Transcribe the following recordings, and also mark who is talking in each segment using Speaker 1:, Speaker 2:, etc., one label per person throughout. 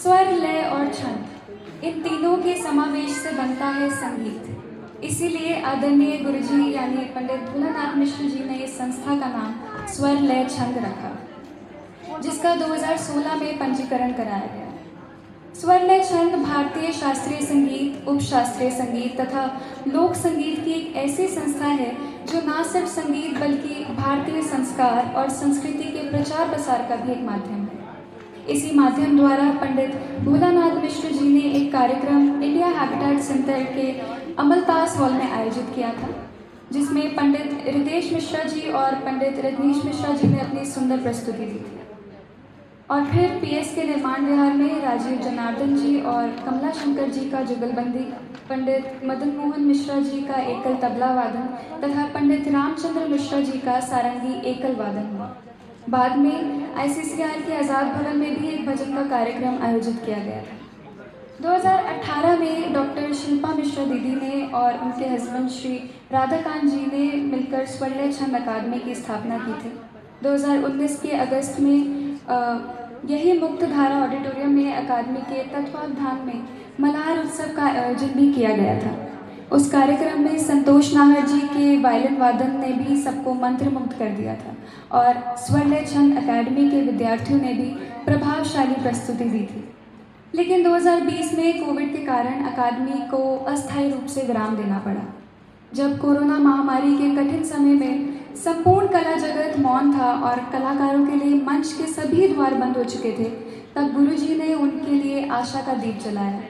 Speaker 1: स्वर, लय और छंद, इन तीनों के समावेश से बनता है संगीत। इसीलिए आदरणीय गुरुजी यानी पंडित भोलानाथ मिश्र जी ने इस संस्था का नाम स्वर, लय, छंद रखा, जिसका 2016 में पंजीकरण कराया गया। स्वर, लय, छंद भारतीय शास्त्रीय संगीत, उपशास्त्रीय संगीत तथा लोक संगीत की एक ऐसी संस्था है जो न सिर्फ संगीत बल्कि भारतीय संस्कार और संस्कृति के प्रचार प्रसार का भी एक माध्यम है। इसी माध्यम द्वारा पंडित भोलानाथ मिश्र जी ने एक कार्यक्रम इंडिया हैबिटेट सेंटर के अमलतास हॉल में आयोजित किया था, जिसमें पंडित रितेश मिश्रा जी और पंडित रजनीश मिश्रा जी ने अपनी सुंदर प्रस्तुति दी थी। और फिर पीएस के निर्माण विहार में राजीव जनार्दन जी और कमला शंकर जी का जुगलबंदी, पंडित मदन मोहन मिश्रा जी का एकल तबला वादन तथा पंडित रामचंद्र मिश्रा जी का सारंगी एकल वादन हुआ। बाद में आईसीसीआर के आज़ाद भवन में भी एक भजन का कार्यक्रम आयोजित किया गया था। 2018 में डॉक्टर शिल्पा मिश्रा दीदी ने और उनके हस्बैंड श्री राधाकांत जी ने मिलकर स्वर, लय, छंद अकादमी की स्थापना की थी। 2019 के अगस्त में यही मुक्तधारा ऑडिटोरियम में अकादमी के तत्वावधान में मल्हार उत्सव का आयोजन भी किया गया था। उस कार्यक्रम में संतोष नाहर जी के वायलिन वादन ने भी सबको मंत्रमुग्ध कर दिया था और स्वर, लय, छंद अकादमी के विद्यार्थियों ने भी प्रभावशाली प्रस्तुति दी थी। लेकिन 2020 में कोविड के कारण अकादमी को अस्थायी रूप से विराम देना पड़ा। जब कोरोना महामारी के कठिन समय में संपूर्ण कला जगत मौन था और कलाकारों के लिए मंच के सभी द्वार बंद हो चुके थे, तब गुरुजी ने उनके लिए आशा का दीप जलाया।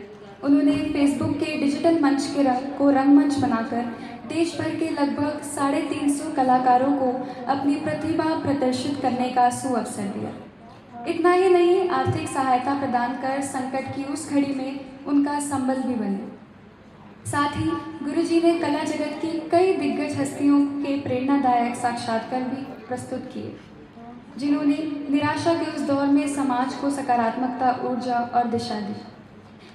Speaker 1: उन्होंने फेसबुक के डिजिटल मंच के को रंगमंच बनाकर देश भर के लगभग 350 कलाकारों को अपनी प्रतिभा प्रदर्शित करने का सुअवसर दिया। इतना ही नहीं, आर्थिक सहायता प्रदान कर संकट की उस घड़ी में उनका संबल भी बने। साथ ही गुरुजी ने कला जगत की कई दिग्गज हस्तियों के प्रेरणादायक साक्षात्कार भी प्रस्तुत किए, जिन्होंने निराशा के उस दौर में समाज को सकारात्मकता, ऊर्जा और दिशा दी।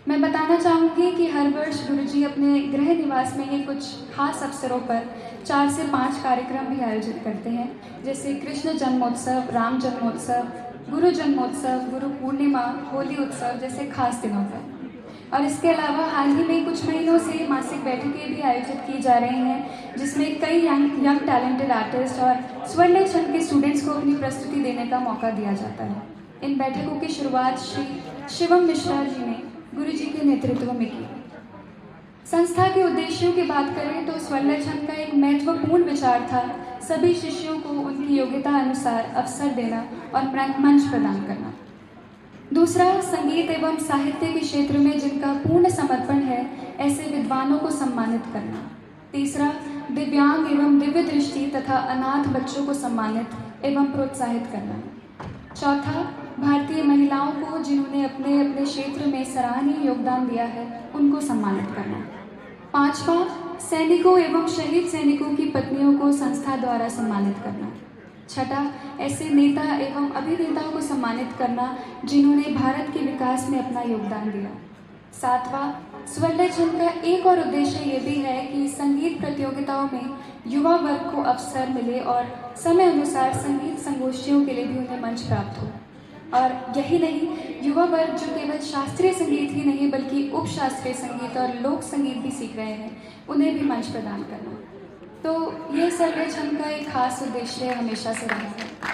Speaker 1: मैं बताना चाहूँगी कि हर वर्ष गुरुजी अपने गृह निवास में ही कुछ खास अवसरों पर 4 से 5 कार्यक्रम भी आयोजित करते हैं, जैसे कृष्ण जन्मोत्सव, राम जन्मोत्सव, गुरु जन्मोत्सव, गुरु पूर्णिमा, होली उत्सव जैसे खास दिनों पर। और इसके अलावा हाल ही में कुछ महीनों से मासिक बैठकें भी आयोजित की जा रही हैं, जिसमें कई यंग टैलेंटेड आर्टिस्ट और स्वर, लय, छंद के स्टूडेंट्स को अपनी प्रस्तुति देने का मौका दिया जाता है। इन बैठकों की शुरुआत श्री शिवम मिश्रा जी ने गुरुजी के नेतृत्व में की। संस्था के उद्देश्यों की बात करें तो स्वर, लय, छंद का एक महत्वपूर्ण विचार था सभी शिष्यों को उनकी योग्यता अनुसार अवसर देना और मंच प्रदान करना। दूसरा, संगीत एवं साहित्य के क्षेत्र में जिनका पूर्ण समर्पण है, ऐसे विद्वानों को सम्मानित करना। तीसरा, दिव्यांग एवं दिव्य दृष्टि तथा अनाथ बच्चों को सम्मानित एवं प्रोत्साहित करना। चौथा, भारतीय महिलाओं को जिन्होंने अपने अपने क्षेत्र में सराहनीय योगदान दिया है, उनको सम्मानित करना। पांचवा, सैनिकों एवं शहीद सैनिकों की पत्नियों को संस्था द्वारा सम्मानित करना। छठा, ऐसे नेता एवं अभिनेताओं को सम्मानित करना जिन्होंने भारत के विकास में अपना योगदान दिया। सातवां, स्वर, लय, छंद का एक और उद्देश्य ये भी है कि संगीत प्रतियोगिताओं में युवा वर्ग को अवसर मिले और समय अनुसार संगीत संगोष्ठियों के लिए भी उन्हें मंच प्राप्त हो। और यही नहीं, युवा वर्ग जो केवल शास्त्रीय संगीत ही नहीं बल्कि उपशास्त्रीय संगीत और लोक संगीत भी सीख रहे हैं, उन्हें भी मंच प्रदान करना। तो ये स्वर, लय, छंद का एक खास उद्देश्य हमेशा से रहा है।